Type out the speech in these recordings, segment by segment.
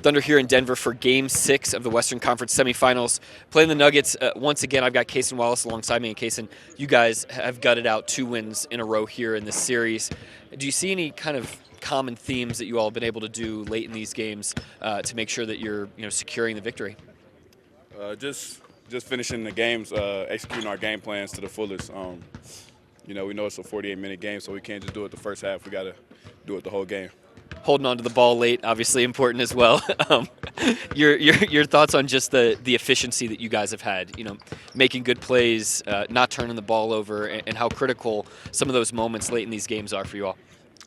Thunder here in Denver for Game 6 of the Western Conference semifinals. Playing the Nuggets, once again, I've got Cason Wallace alongside me. And Cason, you guys have gutted out 2 wins in a row here in this series. Do you see any kind of common themes that you all have been able to do late in these games to make sure that you're securing the victory? Just finishing the games, executing our game plans to the fullest. We know it's a 48-minute game, so we can't just do it the first half. We got to do it the whole game. Holding on to the ball late, obviously important as well. Your thoughts on just the efficiency that you guys have had, making good plays, not turning the ball over, and how critical some of those moments late in these games are for you all.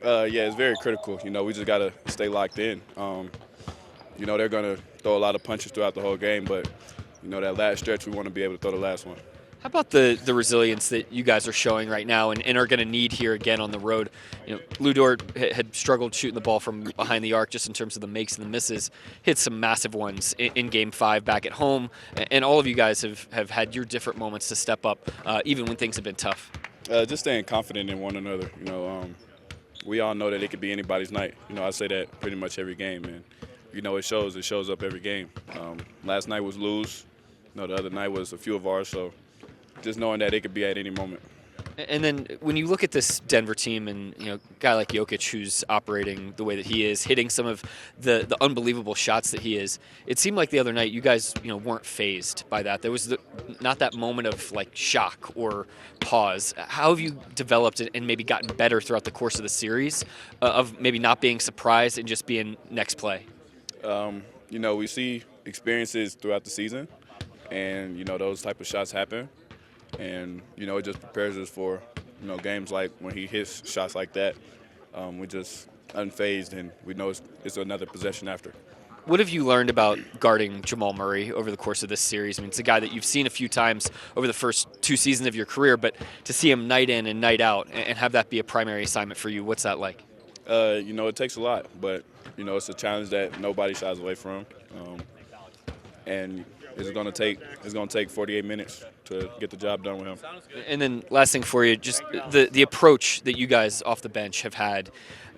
Yeah, it's very critical. We just got to stay locked in. They're going to throw a lot of punches throughout the whole game, but, that last stretch, we want to be able to throw the last one. How about the resilience that you guys are showing right now and are going to need here again on the road? Lou Dort had struggled shooting the ball from behind the arc just in terms of the makes and the misses, hit some massive ones in Game 5 back at home, and all of you guys have had your different moments to step up, even when things have been tough. Just staying confident in one another. We all know that it could be anybody's night. I say that pretty much every game, and it shows up every game. Last night was Lou's. The other night was a few of ours, so just knowing that it could be at any moment. And then when you look at this Denver team and, a guy like Jokic who's operating the way that he is, hitting some of the unbelievable shots that he is, it seemed like the other night you guys, weren't fazed by that. There was not that moment of, shock or pause. How have you developed and maybe gotten better throughout the course of the series of maybe not being surprised and just being next play? We see experiences throughout the season, and, those type of shots happen. And, it just prepares us for, games like when he hits shots like that. We just unfazed, and we know it's another possession after. What have you learned about guarding Jamal Murray over the course of this series? I mean, it's a guy that you've seen a few times over the first 2 seasons of your career, but to see him night in and night out and have that be a primary assignment for you, what's that like? It takes a lot, but, it's a challenge that nobody shies away from. And it's going to take 48 minutes to get the job done with him. And then last thing for you, just the approach that you guys off the bench have had.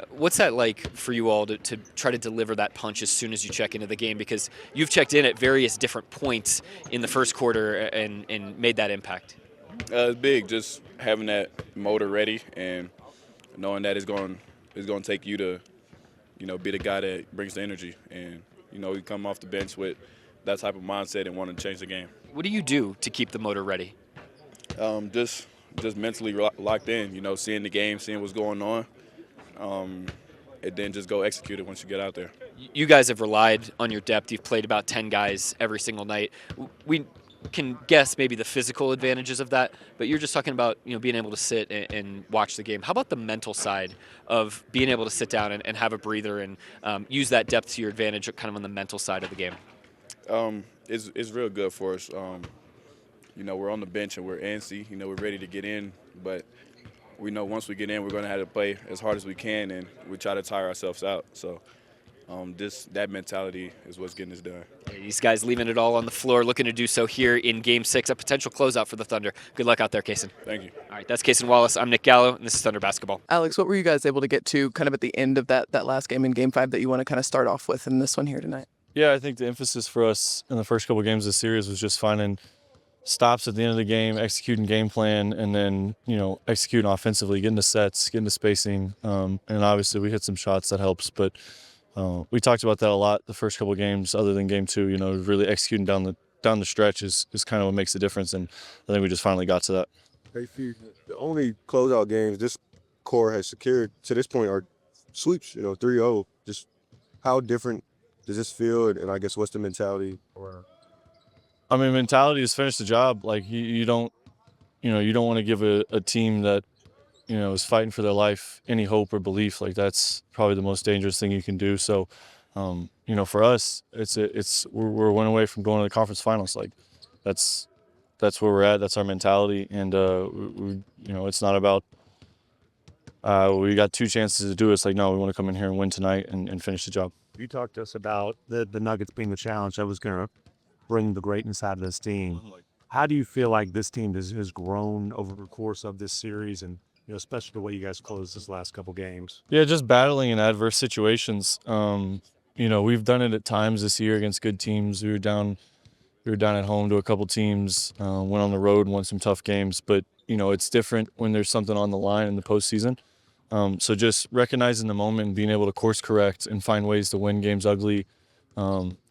What's that like for you all to try to deliver that punch as soon as you check into the game? Because you've checked in at various different points in the first quarter and made that impact. It's big, just having that motor ready and knowing that it's going to take you to, be the guy that brings the energy. And, you come off the bench with that type of mindset and want to change the game. What do you do to keep the motor ready? Just mentally locked in, seeing the game, seeing what's going on, and then just go execute it once you get out there. You guys have relied on your depth. You've played about 10 guys every single night. We can guess maybe the physical advantages of that, but you're just talking about being able to sit and watch the game. How about the mental side of being able to sit down and have a breather and use that depth to your advantage kind of on the mental side of the game? It's real good for us. We're on the bench and we're antsy. We're ready to get in, but we know once we get in, we're going to have to play as hard as we can, and we try to tire ourselves out. So that mentality is what's getting us done. These guys leaving it all on the floor, looking to do so here in Game 6, a potential closeout for the Thunder. Good luck out there, Cason. Thank you. All right, that's Cason Wallace. I'm Nick Gallo, and this is Thunder Basketball. Alex, what were you guys able to get to kind of at the end of that last game in Game 5 that you want to kind of start off with in this one here tonight? Yeah, I think the emphasis for us in the first couple of games of the series was just finding stops at the end of the game, executing game plan, and then, executing offensively, getting to sets, getting to spacing. And obviously we hit some shots that helps, but we talked about that a lot the first couple of games other than Game 2, really executing down the stretch is kind of what makes the difference, and I think we just finally got to that. Hey, the only closeout games this core has secured to this point are sweeps, 3-0. Just how different does this feel, and I guess what's the mentality? Mentality is finish the job. Like you don't want to give a team that is fighting for their life any hope or belief. Like that's probably the most dangerous thing you can do. So, for us, we're one away from going to the conference finals. Like that's where we're at. That's our mentality, and it's not about. We got 2 chances to do it. It's like, no, we want to come in here and win tonight and finish the job. You talked to us about the Nuggets being the challenge that was going to bring the greatness out of this team. How do you feel like this team has grown over the course of this series, and especially the way you guys closed this last couple games? Yeah, just battling in adverse situations. we've done it at times this year against good teams. We were down at home to a couple teams, went on the road, won some tough games. But, it's different when there's something on the line in the postseason. So just recognizing the moment and being able to course correct and find ways to win games ugly,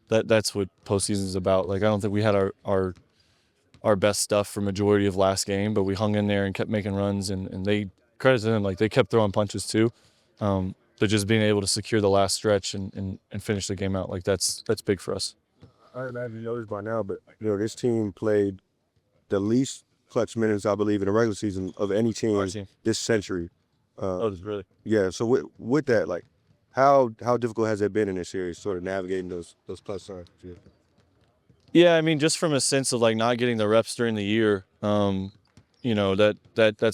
that's what postseason is about. Like, I don't think we had our best stuff for majority of last game, but we hung in there and kept making runs, and they, credit to them, like they kept throwing punches too. But just being able to secure the last stretch and finish the game out, like that's big for us. I imagine you know this by now, but this team played the least clutch minutes, I believe, in the regular season of any team this century. Really? Yeah. So with that, like, how difficult has it been in this series, sort of navigating those clutch times? Yeah, I mean, just from a sense of like not getting the reps during the year, that's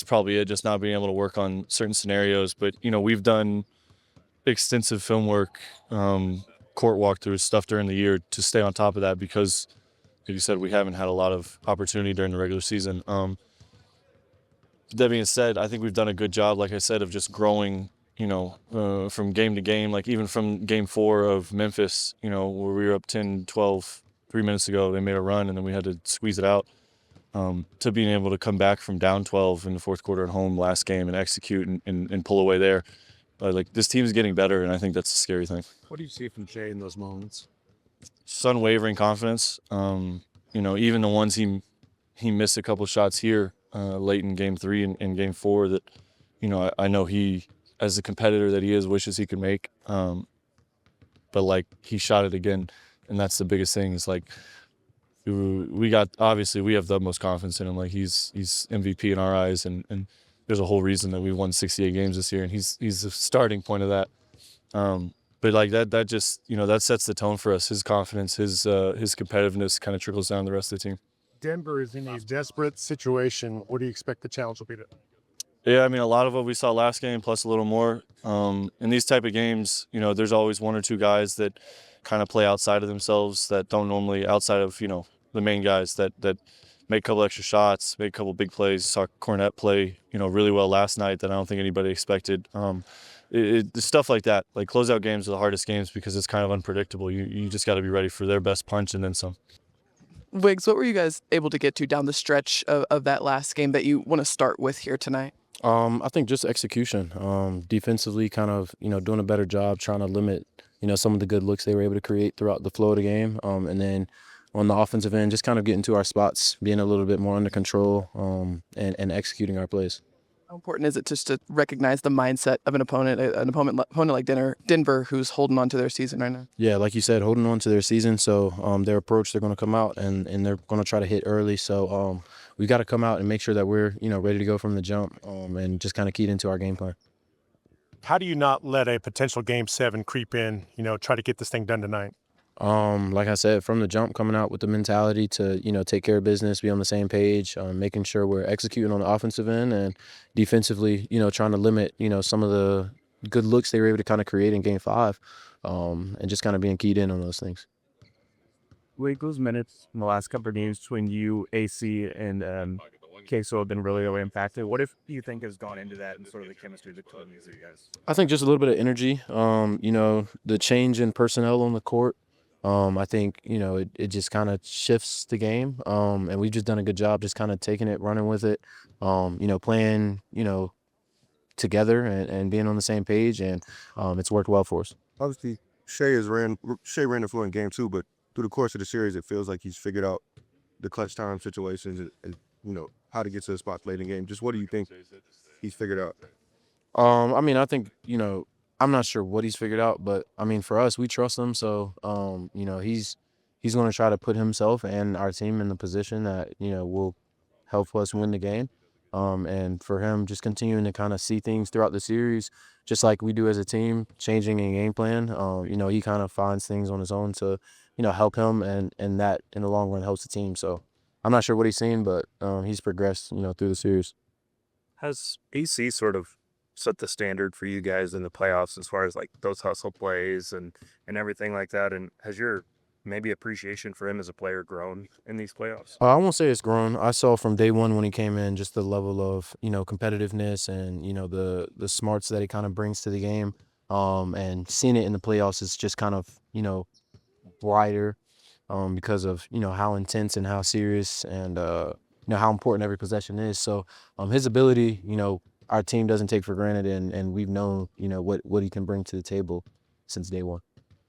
probably it. Just not being able to work on certain scenarios. But we've done extensive film work, court walkthroughs, stuff during the year to stay on top of that because, like you said, we haven't had a lot of opportunity during the regular season. That being said, I think we've done a good job, like I said, of just growing, from game to game. Like even from game 4 of Memphis, where we were up 10-12 3 minutes ago, they made a run and then we had to squeeze it out, to being able to come back from down 12 in the fourth quarter at home last game and execute and pull away there. Like this team is getting better, and I think that's a scary thing. What do you see from Jay in those moments? Just unwavering confidence. Even the ones he missed a couple shots here late in game 3 and game 4 that, I know he, as the competitor that he is, wishes he could make. But like he shot it again, and that's the biggest thing. Is like we have the utmost confidence in him. Like he's MVP in our eyes, and there's a whole reason that we won 68 games this year, and he's the starting point of that. But like that just that sets the tone for us. His confidence, his competitiveness kind of trickles down the rest of the team. Denver is in a desperate situation. What do you expect the challenge will be to? Yeah, I mean, a lot of what we saw last game, plus a little more. In these type of games, there's always one or two guys that kind of play outside of themselves that don't normally, outside of, the main guys that make a couple extra shots, make a couple big plays. Saw Cornette play, really well last night that I don't think anybody expected. Stuff like that. Like closeout games are the hardest games because it's kind of unpredictable. You just got to be ready for their best punch and then some. Wiggs, what were you guys able to get to down the stretch of that last game that you want to start with here tonight? I think just execution. Defensively, kind of, doing a better job trying to limit, some of the good looks they were able to create throughout the flow of the game. And then on the offensive end, just kind of getting to our spots, being a little bit more under control, and executing our plays. How important is it just to recognize the mindset of an opponent like Denver, who's holding on to their season right now? Yeah, like you said, holding on to their season. So their approach, they're going to come out and they're going to try to hit early. So we got to come out and make sure that we're ready to go from the jump, and just kind of keyed into our game plan. How do you not let a potential Game 7 creep in? Try to get this thing done tonight. Like I said, from the jump, coming out with the mentality to, take care of business, be on the same page, making sure we're executing on the offensive end and defensively, trying to limit, some of the good looks they were able to kind of create in Game 5, and just kind of being keyed in on those things. Wait, those minutes in the last couple of games between you, AC, and Cason have been really impacted. What if you think has gone into that and sort of the chemistry between these two guys? I think just a little bit of energy, the change in personnel on the court. I think, it just kind of shifts the game, and we've just done a good job just kind of taking it, running with it, playing, together and being on the same page, and it's worked well for us. Obviously, Shea ran the floor in Game 2, but through the course of the series, it feels like he's figured out the clutch time situations and how to get to the spots late in the game. Just what do you think he's figured out? I think, I'm not sure what he's figured out, but I mean, for us, we trust him. So, he's going to try to put himself and our team in the position that, will help us win the game. And for him, just continuing to kind of see things throughout the series, just like we do as a team, changing a game plan. He kind of finds things on his own to, help him, and that in the long run helps the team. So I'm not sure what he's seen, but he's progressed, through the series. Has AC sort of set the standard for you guys in the playoffs as far as like those hustle plays and everything like that? And has your maybe appreciation for him as a player grown in these playoffs? I won't say it's grown. I saw from day one when he came in just the level of, competitiveness and, the smarts that he kind of brings to the game. and seeing it in the playoffs is just kind of, brighter because of, how intense and how serious and, how important every possession is. So his ability, our team doesn't take for granted, and we've known, what he can bring to the table since day one.